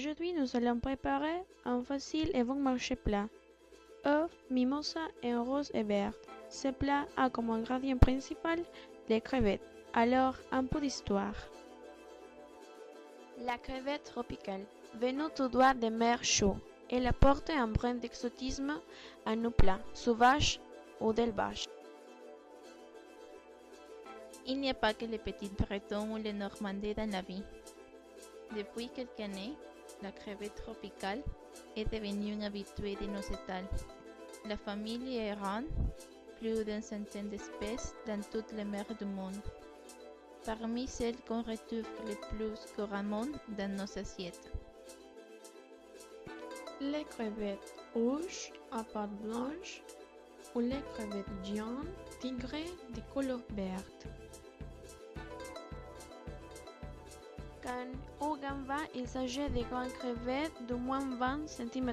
Aujourd'hui, nous allons préparer un facile et bon marché plat. Œufs, mimosa et un rose et vert. Ce plat a comme ingrédient principal les crevettes. Alors, un peu d'histoire. La crevette tropicale, venue tout droit des mers chaudes, elle apporte un brin d'exotisme à nos plats, sauvages ou d'élevage. Il n'y a pas que les petits bretons ou les normandais dans la vie. Depuis quelques années, la crevette tropicale est devenue une habituée de nos étals. La famille est grande, plus d'une centaine d'espèces dans toutes les mers du monde. Parmi celles qu'on retrouve le plus couramment dans nos assiettes. Les crevettes rouges à pâte blanche ou les crevettes jaunes tigrées de couleur verte. Quand au gamba, il s'agit de grandes crevettes d'au moins 20 cm.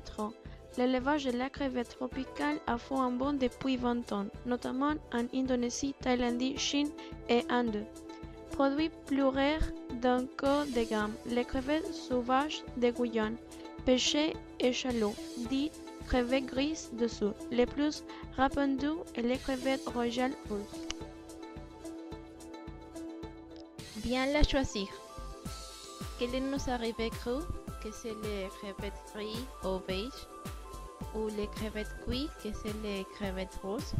L'élevage de la crevette tropicale a fait un bond depuis 20 ans, notamment en Indonésie, Thaïlande, Chine et Inde. Produit plus rare d'un corps de gamme, les crevettes sauvages de Guyane, pêchées échalot, dites crevettes grises dessous. Les plus répandues et les crevettes royales russes. Bien la choisir. Quel nous arrive cru que c'est les crevettes grises ou beige, ou les crevettes cuites que c'est les crevettes roses.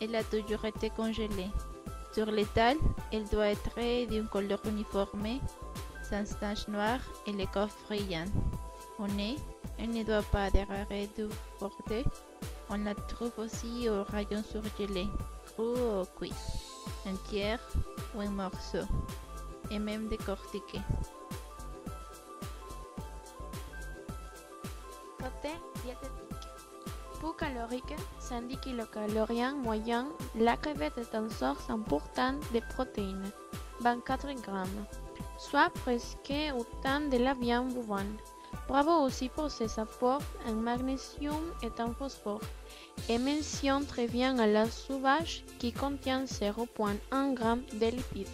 Elle a toujours été congelée. Sur l'étal, elle doit être d'une couleur uniforme, sans taches noires et l'écorce brillante. Au nez, elle ne doit pas dérailler du porté. On la trouve aussi au rayon surgelé, cru ou cuit, entière ou en morceaux, et même décortiquée. Côté diététique. Peu calorique, 110 kcal moyen, la crevette est une source importante de protéines, 24 grammes, soit presque autant de la viande bovine. Bravo aussi pour ses apports en magnésium et en phosphore. Et mentionne très bien à la sauvage qui contient 0,1 g de lipides.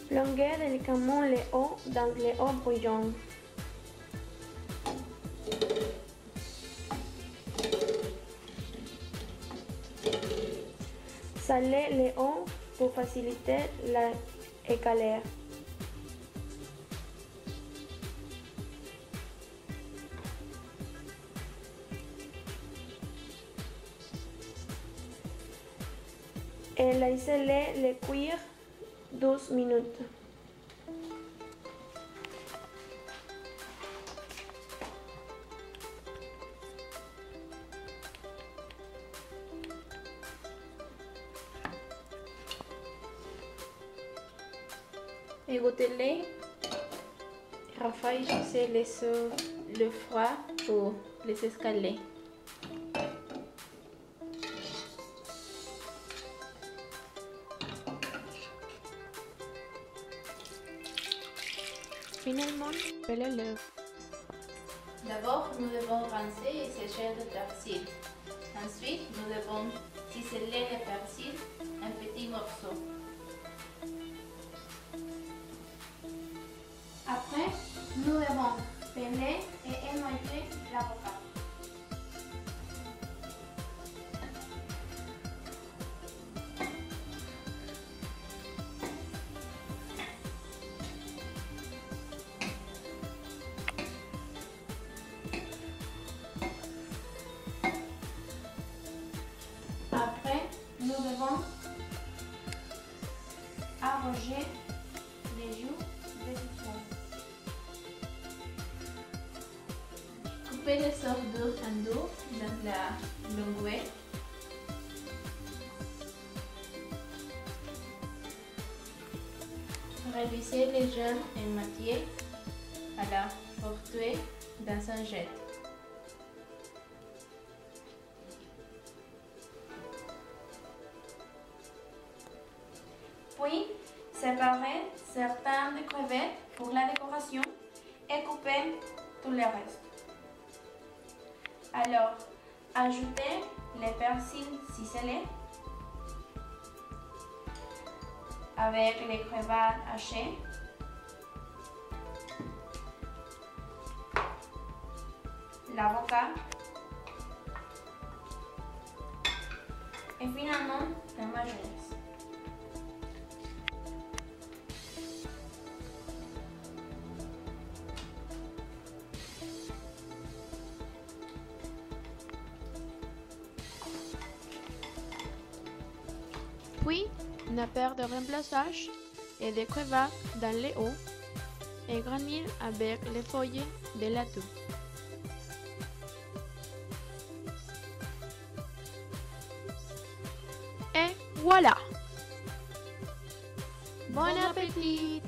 Plongez délicatement les œufs dans l'eau bouillante. Salez les œufs pour faciliter la éclair. Et laissez-les les cuire 12 minutes. Égouttez-les, rafraîchissez le froid pour les escaler. Finalement, pelez l'œuf. D'abord, nous devons rincer et sécher le persil. Ensuite, nous devons ciseler le persil en petits morceaux. Après, nous devons peler et émailler l'avocat. Après, nous devons arroser les jus de citron. Coupez les sortes d'œufs en deux dans la longueur. Révisez les jaunes émaillés à la fortuée dans un jet. Puis, séparez certaines des crevettes pour la décoration et coupez tout le reste. Alors, ajoutez les persils ciselés avec les crevettes hachées, l'avocat et finalement la mayonnaise. Puis, nappeur de remplaçage et des crevettes dans les hauts et garnir avec les feuilles de laitue. Et voilà! Bon appétit!